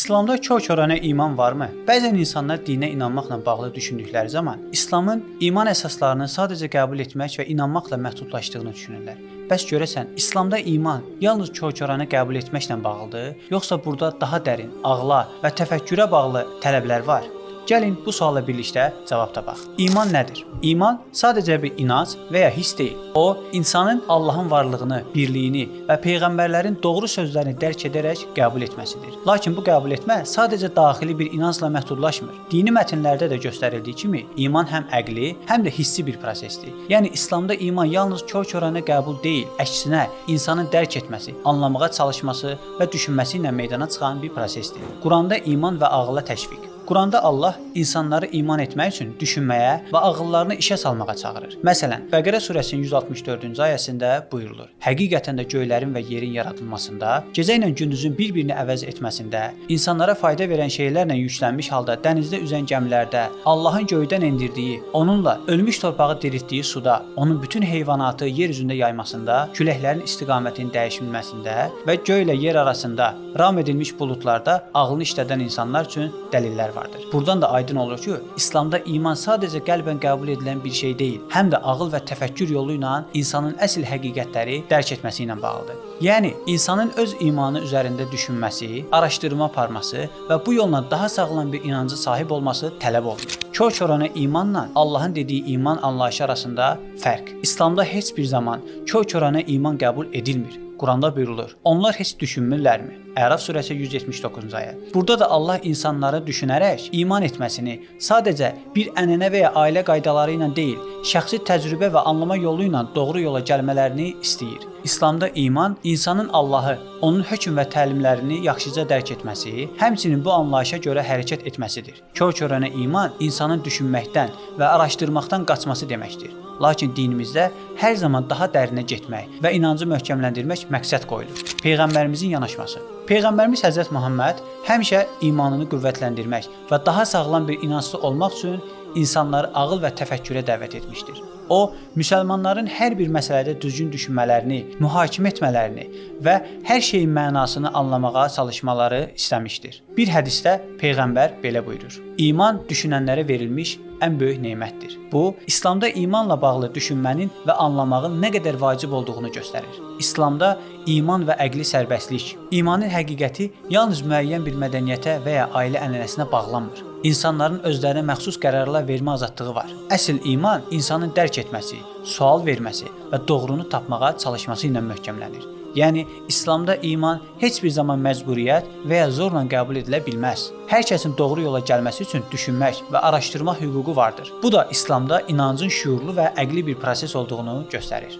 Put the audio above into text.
İslamda kör-körənə iman varmı? Bəzən insanlar dinə inanmaqla bağlı düşündükləri zaman İslamın iman əsaslarını sadəcə qəbul etmək və inanmaqla məhdudlaşdığını düşünürlər. Bəs görəsən, İslamda iman yalnız kör-körənə qəbul etməklə bağlıdır, yoxsa burada daha dərin, ağla və təfəkkürə bağlı tələblər var? Gəlin bu suala birlikdə cavab tapaq. İman nədir? İman sadəcə bir inanc və ya hiss deyil. O, insanın Allahın varlığını, birliyini və peyğəmbərlərin doğru sözlərini dərk edərək qəbul etməsidir. Lakin bu qəbul etmə sadəcə daxili bir inancla məhdudlaşmır. Dini mətnlərdə də göstərildiyi kimi, iman həm əqli, həm də hissi bir prosesdir. Yəni İslamda iman yalnız kör-körənə qəbul deyil, əksinə insanın dərk etməsi, anlamağa çalışması və düşünməsi ilə meydana çıxan bir prosesdir. Quranda iman və ağıla təşviq. Quranda Allah insanları iman etmək üçün düşünməyə və ağıllarını işə salmağa çağırır. Məsələn, Bəqərə surəsinin 164-cü ayəsində buyurulur: Həqiqətən də göylərin və yerin yaradılmasında, gecə ilə gündüzün bir-birini əvəz etməsində, insanlara fayda verən şeylərlə yüklənmiş halda dənizdə üzən gəmilərdə, Allahın göydən endirdiyi, onunla ölmüş torpağı diriltdiyi suda, onun bütün heyvanatı yer üzündə yaymasında, küləklərin istiqamətinin dəyişilməsində və göy ilə yer arasında ram edilmiş buludlarda ağlını işlədən insanlar üçün dəlillər var. Buradan da aydın olur ki, İslamda iman sadəcə qəlbən qəbul edilən bir şey deyil, həm də ağıl və təfəkkür yolu ilə insanın əsl həqiqətləri dərk etməsi ilə bağlıdır. Yəni, insanın öz imanı üzərində düşünməsi, araşdırma aparması və bu yolla daha sağlam bir inancı sahib olması tələb olunur. Kör-körənə imanla Allahın dediyi iman anlayışı arasında fərq. İslamda heç bir zaman kör-körənə iman qəbul edilmir. Quranda buyurulur: Onlar heç düşünmürlərmi? Əraf surəsi 179-cu ayə. Burada da Allah insanları düşünərək iman etməsini sadəcə bir ənənə və ya ailə qaydaları ilə deyil, şəxsi təcrübə və anlama yolu ilə doğru yola gəlmələrini istəyir. İslamda iman insanın Allahı, onun hökm və təlimlərini yaxşıca dərk etməsi, həmçinin bu anlayışa görə hərəkət etməsidir. Kör-körənə iman insanın düşünməkdən və araşdırmaqdan qaçması deməkdir. Lakin dinimizdə hər zaman daha dərinə getmək və inancı möhkəmləndirmək məqsəd qoyulur. Peyğəmbərimizin yanaşması. Peyğəmbərimiz Həzrət Muhammed həmişə imanını qüvvətləndirmək və daha sağlam bir inanclı olmaq üçün insanları ağıl və təfəkkürə dəvət etmişdir. O, müsəlmanların hər bir məsələdə düzgün düşünmələrini, mühakimə etmələrini və hər şeyin mənasını anlamağa çalışmaları istəmişdir. Bir hədisdə Peyğəmbər belə buyurur: İman düşünənlərə verilmiş ən böyük nemətdir. Bu, İslamda imanla bağlı düşünmənin və anlamağın nə qədər vacib olduğunu göstərir. İslamda iman və əqli sərbəstlik, imanın həqiqəti yalnız müəyyən bir mədəniyyətə və ya ailə ənənəsinə bağlanmır. İnsanların özlərinə məxsus qərarlar vermə azadlığı var. Əsl iman insanın dərk etməsi, sual verməsi və doğrunu tapmağa çalışması ilə möhkəmlənir. Yəni, İslamda iman heç bir zaman məcburiyyət və ya zorla qəbul edilə bilməz. Hər kəsin doğru yola gəlməsi üçün düşünmək və araşdırmaq hüququ vardır. Bu da İslamda inancın şüurlu və əqli bir proses olduğunu göstərir.